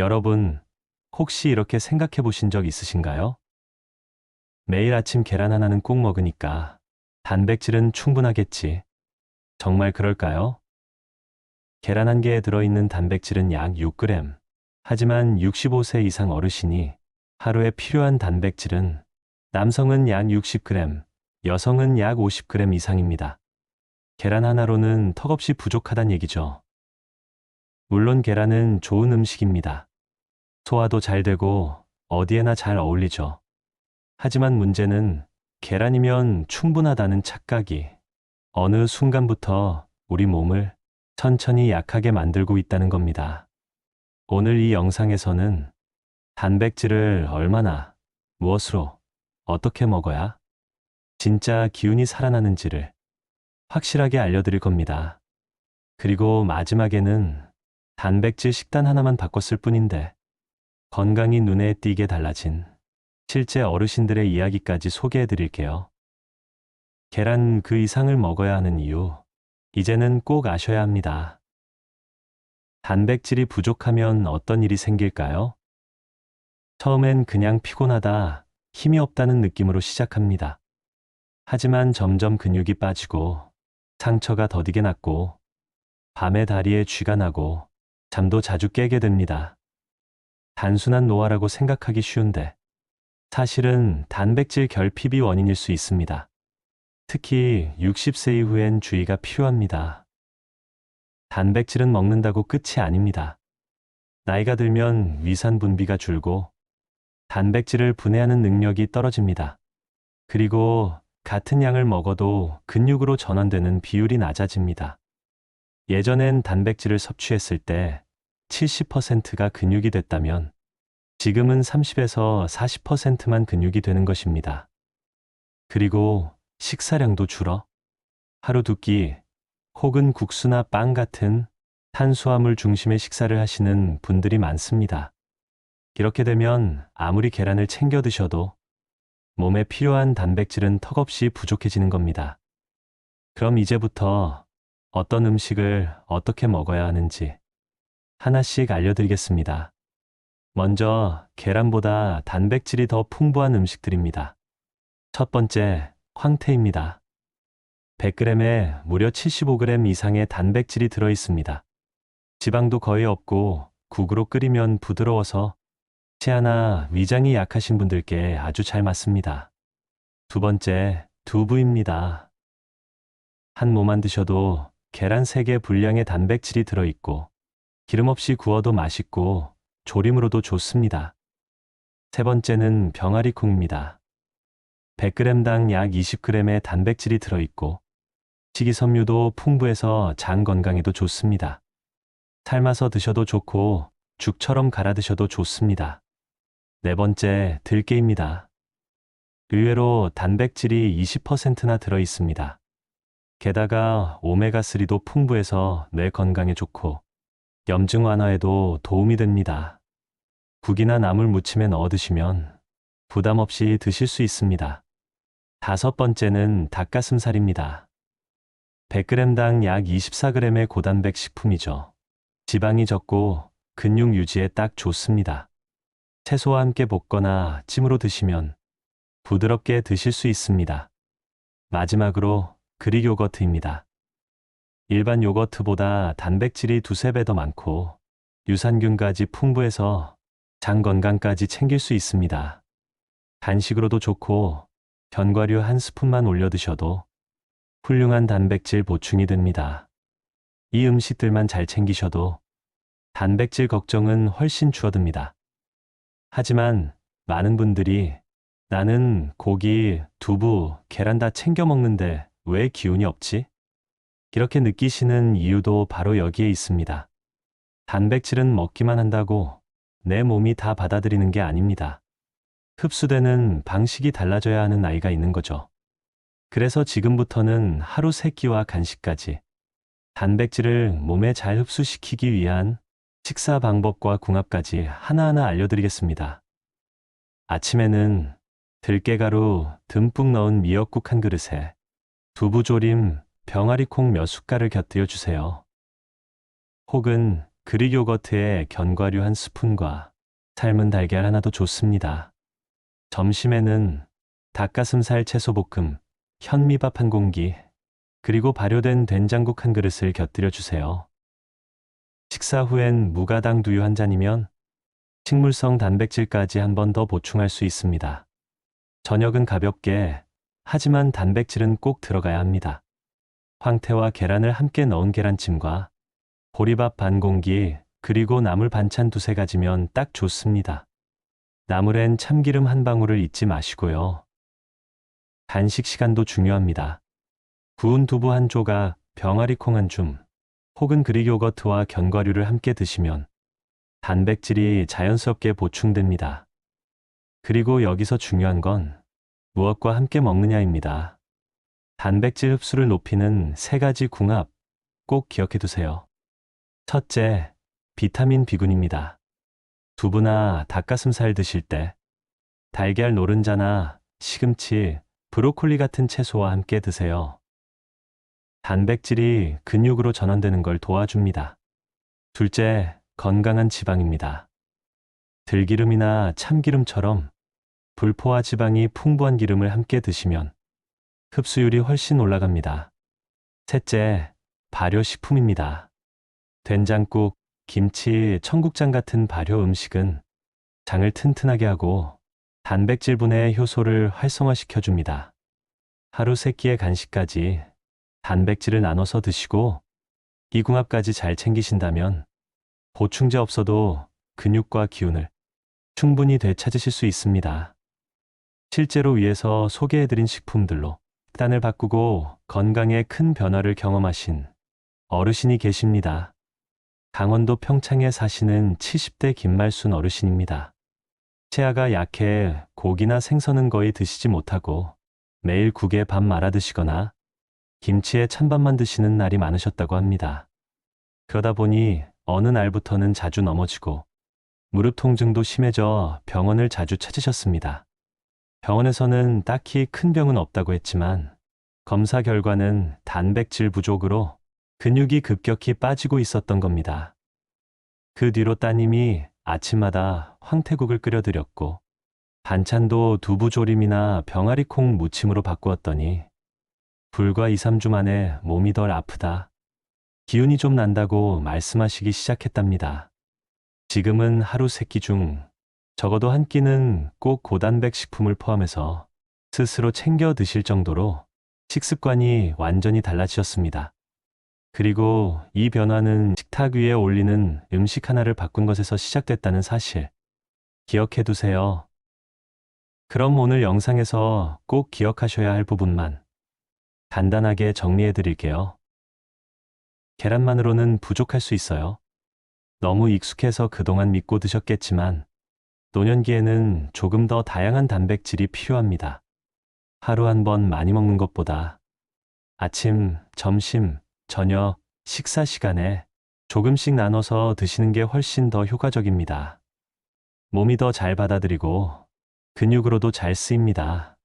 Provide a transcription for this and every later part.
여러분, 혹시 이렇게 생각해 보신 적 있으신가요? 매일 아침 계란 하나는 꼭 먹으니까 단백질은 충분하겠지. 정말 그럴까요? 계란 한 개에 들어있는 단백질은 약 6g. 하지만 65세 이상 어르신이 하루에 필요한 단백질은 남성은 약 60g, 여성은 약 50g 이상입니다. 계란 하나로는 턱없이 부족하단 얘기죠. 물론 계란은 좋은 음식입니다. 소화도 잘 되고 어디에나 잘 어울리죠. 하지만 문제는 계란이면 충분하다는 착각이 어느 순간부터 우리 몸을 천천히 약하게 만들고 있다는 겁니다. 오늘 이 영상에서는 단백질을 얼마나, 무엇으로, 어떻게 먹어야 진짜 기운이 살아나는지를 확실하게 알려드릴 겁니다. 그리고 마지막에는 단백질 식단 하나만 바꿨을 뿐인데 건강이 눈에 띄게 달라진 실제 어르신들의 이야기까지 소개해 드릴게요. 계란 그 이상을 먹어야 하는 이유, 이제는 꼭 아셔야 합니다. 단백질이 부족하면 어떤 일이 생길까요? 처음엔 그냥 피곤하다, 힘이 없다는 느낌으로 시작합니다. 하지만 점점 근육이 빠지고 상처가 더디게 낫고 밤에 다리에 쥐가 나고 잠도 자주 깨게 됩니다. 단순한 노화라고 생각하기 쉬운데 사실은 단백질 결핍이 원인일 수 있습니다. 특히 60세 이후엔 주의가 필요합니다. 단백질은 먹는다고 끝이 아닙니다. 나이가 들면 위산 분비가 줄고 단백질을 분해하는 능력이 떨어집니다. 그리고 같은 양을 먹어도 근육으로 전환되는 비율이 낮아집니다. 예전엔 단백질을 섭취했을 때 70%가 근육이 됐다면 지금은 30에서 40%만 근육이 되는 것입니다. 그리고 식사량도 줄어 하루 두 끼 혹은 국수나 빵 같은 탄수화물 중심의 식사를 하시는 분들이 많습니다. 이렇게 되면 아무리 계란을 챙겨 드셔도 몸에 필요한 단백질은 턱없이 부족해지는 겁니다. 그럼 이제부터 어떤 음식을 어떻게 먹어야 하는지 하나씩 알려드리겠습니다. 먼저 계란보다 단백질이 더 풍부한 음식들입니다. 첫 번째, 황태입니다. 100g에 무려 75g 이상의 단백질이 들어있습니다. 지방도 거의 없고 국으로 끓이면 부드러워서 치아나 위장이 약하신 분들께 아주 잘 맞습니다. 두 번째, 두부입니다. 한 모만 드셔도 계란 3개 분량의 단백질이 들어있고 기름 없이 구워도 맛있고 조림으로도 좋습니다. 세 번째는 병아리콩입니다. 100g당 약 20g의 단백질이 들어있고 식이섬유도 풍부해서 장 건강에도 좋습니다. 삶아서 드셔도 좋고 죽처럼 갈아 드셔도 좋습니다. 네 번째, 들깨입니다. 의외로 단백질이 20%나 들어있습니다. 게다가 오메가3도 풍부해서 뇌 건강에 좋고 염증 완화에도 도움이 됩니다. 국이나 나물 무침에 넣어 드시면 부담 없이 드실 수 있습니다. 다섯 번째는 닭가슴살입니다. 100g당 약 24g의 고단백 식품이죠. 지방이 적고 근육 유지에 딱 좋습니다. 채소와 함께 볶거나 찜으로 드시면 부드럽게 드실 수 있습니다. 마지막으로 그릭 요거트입니다. 일반 요거트보다 단백질이 두세 배 더 많고 유산균까지 풍부해서 장 건강까지 챙길 수 있습니다. 간식으로도 좋고 견과류 한 스푼만 올려 드셔도 훌륭한 단백질 보충이 됩니다. 이 음식들만 잘 챙기셔도 단백질 걱정은 훨씬 줄어듭니다. 하지만 많은 분들이 나는 고기, 두부, 계란 다 챙겨 먹는데 왜 기운이 없지? 이렇게 느끼시는 이유도 바로 여기에 있습니다. 단백질은 먹기만 한다고 내 몸이 다 받아들이는 게 아닙니다. 흡수되는 방식이 달라져야 하는 나이가 있는 거죠. 그래서 지금부터는 하루 3끼와 간식까지 단백질을 몸에 잘 흡수시키기 위한 식사 방법과 궁합까지 하나하나 알려드리겠습니다. 아침에는 들깨가루 듬뿍 넣은 미역국 한 그릇에 두부조림, 병아리콩 몇 숟갈을 곁들여 주세요. 혹은 그릭 요거트에 견과류 한 스푼과 삶은 달걀 하나도 좋습니다. 점심에는 닭가슴살 채소볶음, 현미밥 한 공기, 그리고 발효된 된장국 한 그릇을 곁들여 주세요. 식사 후엔 무가당 두유 한 잔이면 식물성 단백질까지 한 번 더 보충할 수 있습니다. 저녁은 가볍게, 하지만 단백질은 꼭 들어가야 합니다. 황태와 계란을 함께 넣은 계란찜과 보리밥 반 공기, 그리고 나물 반찬 두세 가지면 딱 좋습니다. 나물엔 참기름 한 방울을 잊지 마시고요. 간식 시간도 중요합니다. 구운 두부 한 조각, 병아리콩 한 줌, 혹은 그릭 요거트와 견과류를 함께 드시면 단백질이 자연스럽게 보충됩니다. 그리고 여기서 중요한 건 무엇과 함께 먹느냐입니다. 단백질 흡수를 높이는 세 가지 궁합 꼭 기억해 두세요. 첫째, 비타민 B군입니다. 두부나 닭가슴살 드실 때 달걀 노른자나 시금치, 브로콜리 같은 채소와 함께 드세요. 단백질이 근육으로 전환되는 걸 도와줍니다. 둘째, 건강한 지방입니다. 들기름이나 참기름처럼 불포화 지방이 풍부한 기름을 함께 드시면 흡수율이 훨씬 올라갑니다. 셋째, 발효식품입니다. 된장국, 김치, 청국장 같은 발효 음식은 장을 튼튼하게 하고 단백질 분해의 효소를 활성화시켜줍니다. 하루 세 끼의 간식까지 단백질을 나눠서 드시고 이 궁합까지 잘 챙기신다면 보충제 없어도 근육과 기운을 충분히 되찾으실 수 있습니다. 실제로 위에서 소개해드린 식품들로 식단을 바꾸고 건강에 큰 변화를 경험하신 어르신이 계십니다. 강원도 평창에 사시는 70대 김말순 어르신입니다. 치아가 약해 고기나 생선은 거의 드시지 못하고 매일 국에 밥 말아 드시거나 김치에 찬밥만 드시는 날이 많으셨다고 합니다. 그러다 보니 어느 날부터는 자주 넘어지고 무릎 통증도 심해져 병원을 자주 찾으셨습니다. 병원에서는 딱히 큰 병은 없다고 했지만 검사 결과는 단백질 부족으로 근육이 급격히 빠지고 있었던 겁니다. 그 뒤로 따님이 아침마다 황태국을 끓여드렸고 반찬도 두부조림이나 병아리콩 무침으로 바꾸었더니 불과 2, 3주 만에 몸이 덜 아프다, 기운이 좀 난다고 말씀하시기 시작했답니다. 지금은 하루 3끼 중 적어도 한 끼는 꼭 고단백 식품을 포함해서 스스로 챙겨 드실 정도로 식습관이 완전히 달라지셨습니다. 그리고 이 변화는 식탁 위에 올리는 음식 하나를 바꾼 것에서 시작됐다는 사실 기억해 두세요. 그럼 오늘 영상에서 꼭 기억하셔야 할 부분만 간단하게 정리해 드릴게요. 계란만으로는 부족할 수 있어요. 너무 익숙해서 그동안 믿고 드셨겠지만 노년기에는 조금 더 다양한 단백질이 필요합니다. 하루 한 번 많이 먹는 것보다 아침, 점심, 저녁, 식사 시간에 조금씩 나눠서 드시는 게 훨씬 더 효과적입니다. 몸이 더 잘 받아들이고 근육으로도 잘 쓰입니다.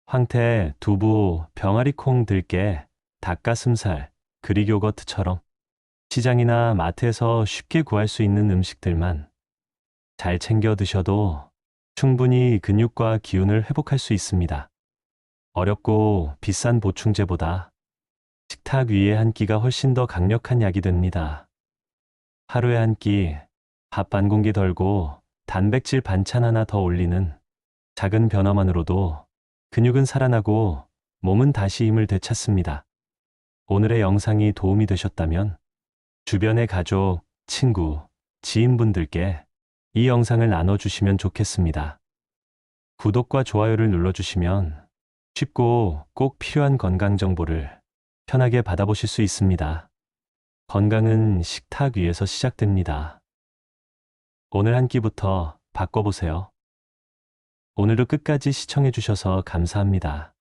황태, 두부, 병아리콩, 들깨, 닭가슴살, 그릭 요거트처럼 시장이나 마트에서 쉽게 구할 수 있는 음식들만 잘 챙겨 드셔도 충분히 근육과 기운을 회복할 수 있습니다. 어렵고 비싼 보충제보다 식탁 위에 한 끼가 훨씬 더 강력한 약이 됩니다. 하루에 한 끼, 밥 반 공기 덜고 단백질 반찬 하나 더 올리는 작은 변화만으로도 근육은 살아나고 몸은 다시 힘을 되찾습니다. 오늘의 영상이 도움이 되셨다면 주변의 가족, 친구, 지인분들께 이 영상을 나눠주시면 좋겠습니다. 구독과 좋아요를 눌러주시면 쉽고 꼭 필요한 건강 정보를 편하게 받아보실 수 있습니다. 건강은 식탁 위에서 시작됩니다. 오늘 한 끼부터 바꿔보세요. 오늘도 끝까지 시청해주셔서 감사합니다.